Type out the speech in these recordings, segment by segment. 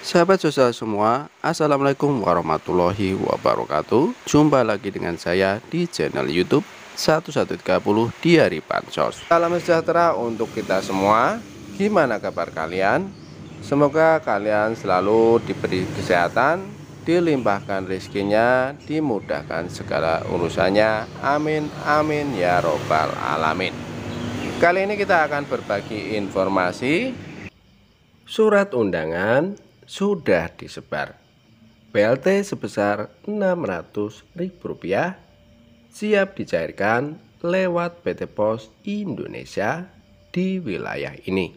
Sahabat sosial semua, Assalamualaikum warahmatullahi wabarakatuh. Jumpa lagi dengan saya di channel YouTube 1130 di hari Bansos. Salam sejahtera untuk kita semua. Gimana kabar kalian? Semoga kalian selalu diberi kesehatan, dilimpahkan rezekinya, dimudahkan segala urusannya. Amin amin ya robbal alamin. Kali ini kita akan berbagi informasi surat undangan sudah disebar. BLT sebesar Rp600.000 siap dicairkan lewat PT Pos Indonesia di wilayah ini.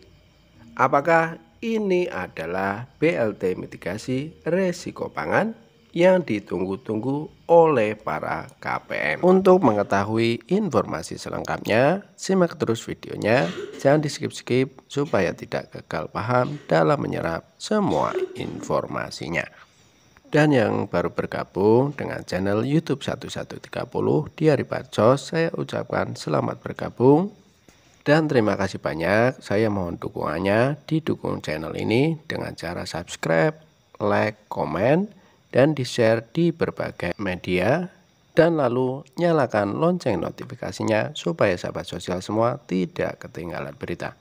Apakah ini adalah BLT mitigasi resiko pangan yang ditunggu-tunggu oleh para KPM? Untuk mengetahui informasi selengkapnya, simak terus videonya, jangan di skip-skip supaya tidak gagal paham dalam menyerap semua informasinya. Dan yang baru bergabung dengan channel YouTube 1130 di hari Bansos, saya ucapkan selamat bergabung dan terima kasih banyak. Saya mohon dukungannya, didukung channel ini dengan cara subscribe, like, komen, dan di-share di berbagai media, dan lalu nyalakan lonceng notifikasinya supaya sahabat sosial semua tidak ketinggalan berita.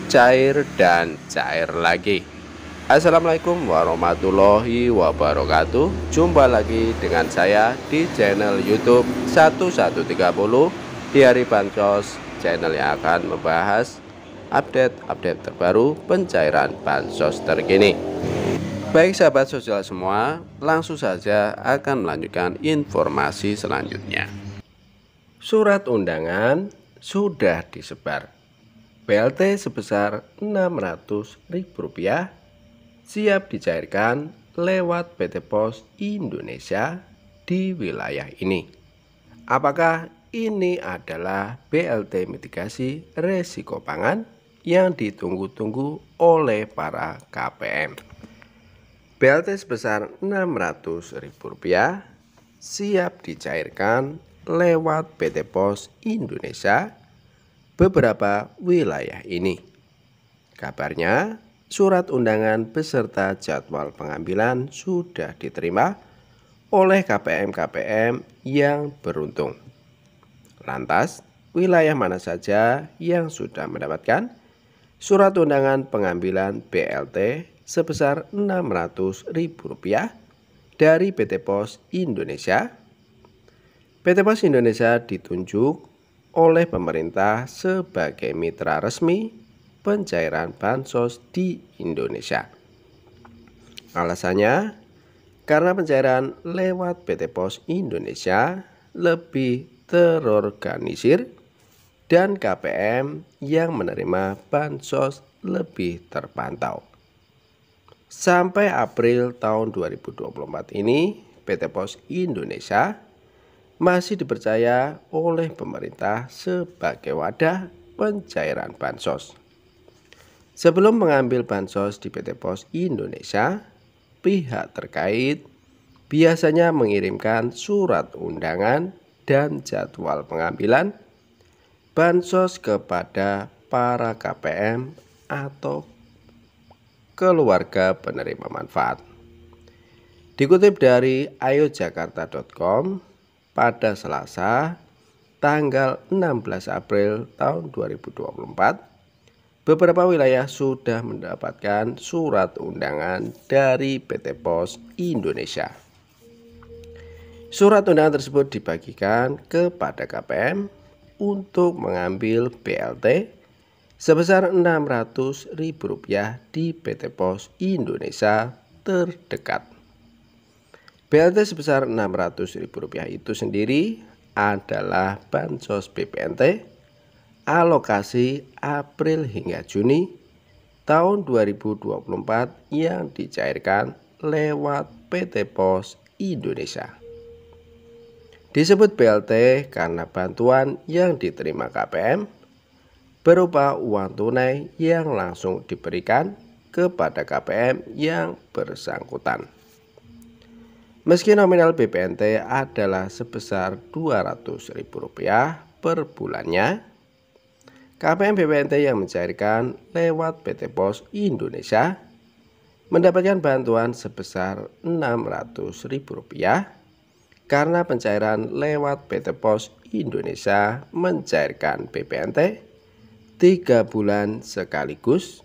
Cair dan cair lagi. Assalamualaikum warahmatullahi wabarakatuh. Jumpa lagi dengan saya di channel YouTube 1130 di hari Bansos, channel yang akan membahas update terbaru pencairan bansos terkini. Baik sahabat sosial semua, langsung saja akan melanjutkan informasi selanjutnya. Surat undangan sudah disebar. BLT sebesar Rp600.000 siap dicairkan lewat PT Pos Indonesia di wilayah ini. Apakah ini adalah BLT mitigasi resiko pangan yang ditunggu-tunggu oleh para KPM? BLT sebesar Rp600.000 siap dicairkan lewat PT Pos Indonesia beberapa wilayah ini. Kabarnya, surat undangan beserta jadwal pengambilan sudah diterima oleh KPM-KPM yang beruntung. Lantas, wilayah mana saja yang sudah mendapatkan surat undangan pengambilan BLT sebesar Rp600.000 dari PT Pos Indonesia? PT Pos Indonesia ditunjuk oleh pemerintah sebagai mitra resmi pencairan bansos di Indonesia. Alasannya, karena pencairan lewat PT Pos Indonesia lebih terorganisir dan KPM yang menerima bansos lebih terpantau. Sampai April tahun 2024 ini, PT Pos Indonesia masih dipercaya oleh pemerintah sebagai wadah pencairan bansos. Sebelum mengambil bansos di PT Pos Indonesia, pihak terkait biasanya mengirimkan surat undangan dan jadwal pengambilan bansos kepada para KPM atau keluarga penerima manfaat. Dikutip dari ayojakarta.com, pada Selasa, tanggal 16 April tahun 2024, beberapa wilayah sudah mendapatkan surat undangan dari PT Pos Indonesia. Surat undangan tersebut dibagikan kepada KPM untuk mengambil BLT sebesar Rp600.000 di PT Pos Indonesia terdekat. BLT sebesar Rp600.000 itu sendiri adalah bansos BPNT alokasi April hingga Juni tahun 2024 yang dicairkan lewat PT Pos Indonesia. Disebut BLT karena bantuan yang diterima KPM berupa uang tunai yang langsung diberikan kepada KPM yang bersangkutan. Meski nominal BPNT adalah sebesar Rp200.000 per bulannya, KPM BPNT yang mencairkan lewat PT Pos Indonesia mendapatkan bantuan sebesar Rp600.000 karena pencairan lewat PT Pos Indonesia mencairkan BPNT 3 bulan sekaligus,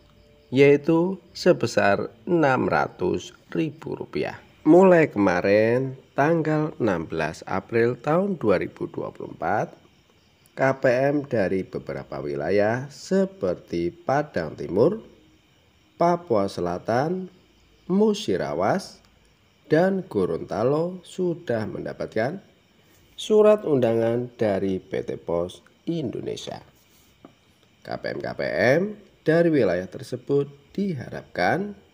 yaitu sebesar Rp600.000. Mulai kemarin tanggal 16 April tahun 2024, KPM dari beberapa wilayah seperti Padang Timur, Papua Selatan, Musirawas, dan Gorontalo sudah mendapatkan surat undangan dari PT Pos Indonesia. KPM-KPM dari wilayah tersebut diharapkan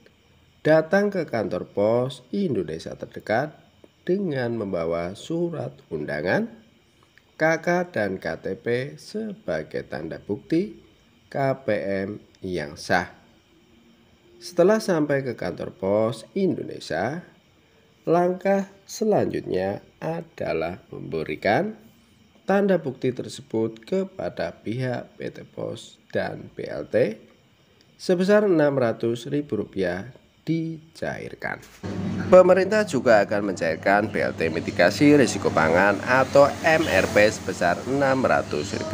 datang ke kantor Pos Indonesia terdekat dengan membawa surat undangan, KK dan KTP sebagai tanda bukti KPM yang sah. Setelah sampai ke kantor Pos Indonesia, langkah selanjutnya adalah memberikan tanda bukti tersebut kepada pihak PT Pos dan BLT sebesar Rp600.000 dicairkan. Pemerintah juga akan mencairkan BLT mitigasi risiko pangan atau MRP sebesar Rp600.000.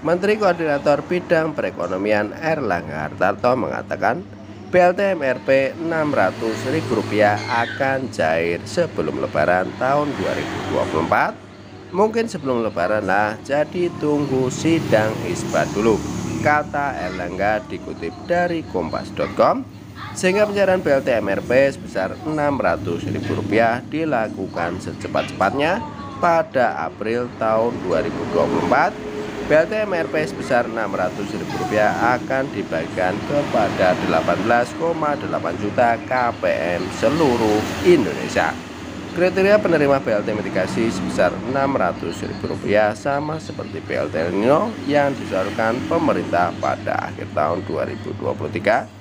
Menteri Koordinator Bidang Perekonomian Airlangga Hartarto mengatakan BLT MRP Rp600.000 akan cair sebelum Lebaran tahun 2024. Mungkin sebelum Lebaran lah, jadi tunggu sidang isbat dulu, kata Airlangga dikutip dari kompas.com. Sehingga pencairan BLT MRP sebesar Rp600.000 dilakukan secepat-cepatnya pada April tahun 2024. BLT MRP sebesar Rp600.000 akan dibagikan kepada 18,8 juta KPM seluruh Indonesia. Kriteria penerima BLT mitigasi sebesar Rp600.000 sama seperti BLT El Nino yang disalurkan pemerintah pada akhir tahun 2023.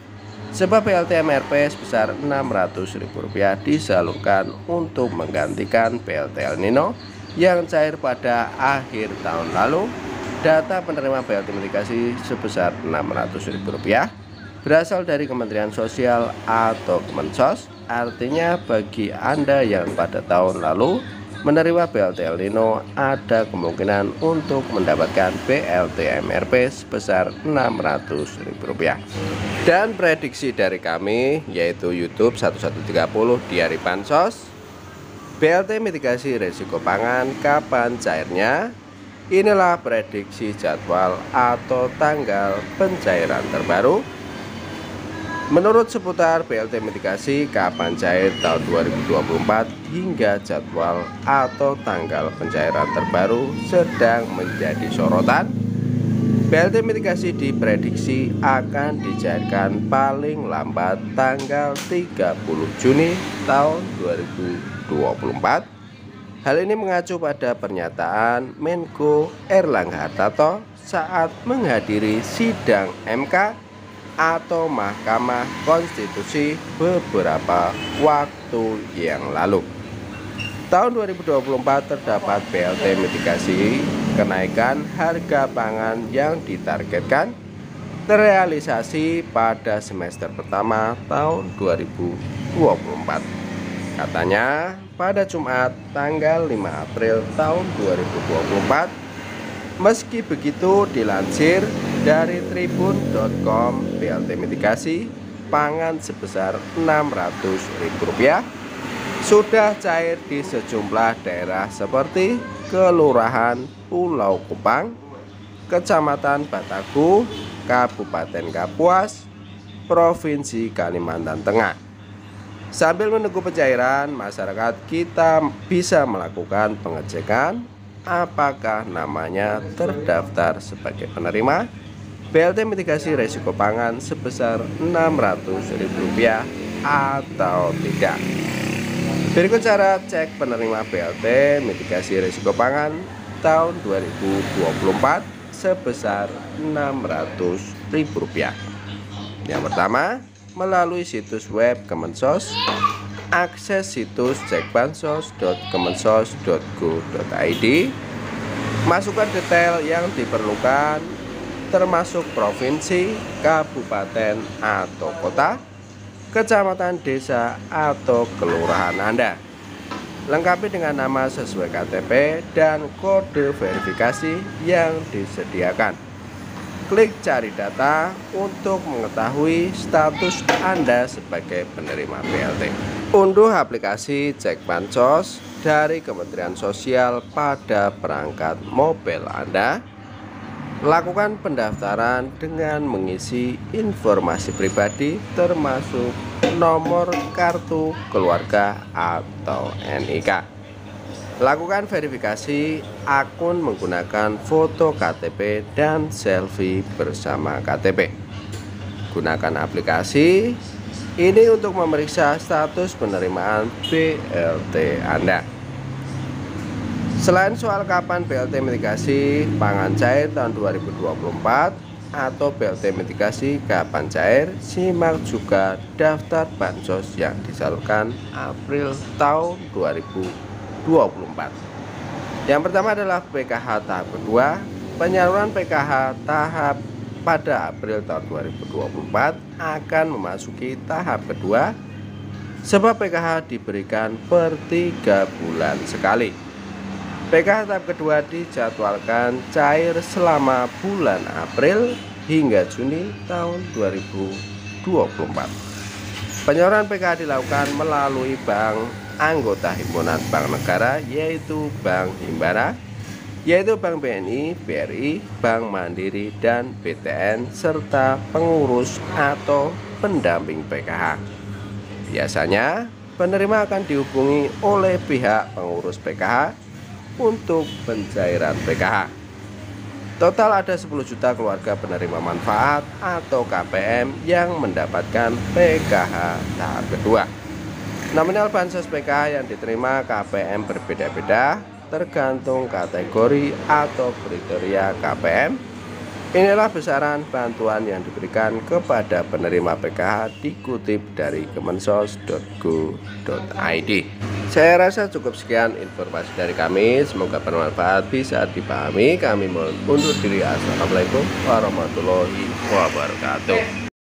Sebab BLT MRP sebesar Rp600.000 disalurkan untuk menggantikan BLT El Nino yang cair pada akhir tahun lalu. Data penerima BLT mitigasi sebesar Rp600.000 berasal dari Kementerian Sosial atau Kemensos. Artinya bagi Anda yang pada tahun lalu menerima BLT El Nino, ada kemungkinan untuk mendapatkan BLT MRP sebesar Rp600.000. Dan prediksi dari kami, yaitu YouTube 1130 Diari Bansos, BLT mitigasi risiko pangan kapan cairnya? Inilah prediksi jadwal atau tanggal pencairan terbaru. Menurut seputar BLT mitigasi kapan cair tahun 2024 hingga jadwal atau tanggal pencairan terbaru sedang menjadi sorotan. BLT mitigasi diprediksi akan dicairkan paling lambat tanggal 30 Juni tahun 2024. Hal ini mengacu pada pernyataan Menko Airlangga Hartarto saat menghadiri sidang MK atau Mahkamah Konstitusi beberapa waktu yang lalu. Tahun 2024 terdapat BLT mitigasi kenaikan harga pangan yang ditargetkan terrealisasi pada semester pertama tahun 2024. Katanya pada Jumat tanggal 5 April tahun 2024. Meski begitu, dilansir dari tribun.com, BLT mitigasi pangan sebesar Rp600.000 sudah cair di sejumlah daerah seperti Kelurahan Pulau Kupang, Kecamatan Batagu, Kabupaten Kapuas, Provinsi Kalimantan Tengah. Sambil menunggu pencairan, masyarakat kita bisa melakukan pengecekan apakah namanya terdaftar sebagai penerima BLT mitigasi risiko pangan sebesar Rp600.000 atau tidak. Berikut cara cek penerima BLT mitigasi risiko pangan tahun 2024 sebesar Rp600.000. Yang pertama, melalui situs web Kemensos akses situs cekbansos.kemensos.go.id, masukkan detail yang diperlukan termasuk provinsi, kabupaten atau kota, kecamatan, desa, atau kelurahan Anda. Lengkapi dengan nama sesuai KTP dan kode verifikasi yang disediakan. Klik cari data untuk mengetahui status Anda sebagai penerima BLT. Unduh aplikasi Cek Bansos dari Kementerian Sosial pada perangkat mobil Anda. Lakukan pendaftaran dengan mengisi informasi pribadi termasuk nomor kartu keluarga atau NIK. Lakukan verifikasi akun menggunakan foto KTP dan selfie bersama KTP. Gunakan aplikasi ini untuk memeriksa status penerimaan BLT Anda. Selain soal kapan BLT mitigasi pangan cair tahun 2024 atau BLT mitigasi kapan cair, simak juga daftar bansos yang disalurkan April tahun 2024. Yang pertama adalah PKH tahap kedua. Penyaluran PKH tahap pada April tahun 2024 akan memasuki tahap kedua, sebab PKH diberikan per 3 bulan sekali. PKH tahap kedua dijadwalkan cair selama bulan April hingga Juni tahun 2024. Penyaluran PKH dilakukan melalui bank anggota Himpunan Bank Negara, yaitu Bank Himbara, yaitu Bank BNI, BRI, Bank Mandiri, dan BTN, serta pengurus atau pendamping PKH. Biasanya, penerima akan dihubungi oleh pihak pengurus PKH untuk pencairan PKH. Total ada 10 juta keluarga penerima manfaat atau KPM yang mendapatkan PKH tahap kedua. Nominal bansos PKH yang diterima KPM berbeda-beda tergantung kategori atau kriteria KPM. Inilah besaran bantuan yang diberikan kepada penerima PKH dikutip dari kemensos.go.id. Saya rasa cukup sekian informasi dari kami, semoga bermanfaat, bisa dipahami. Kami mohon undur diri. Assalamualaikum warahmatullahi wabarakatuh.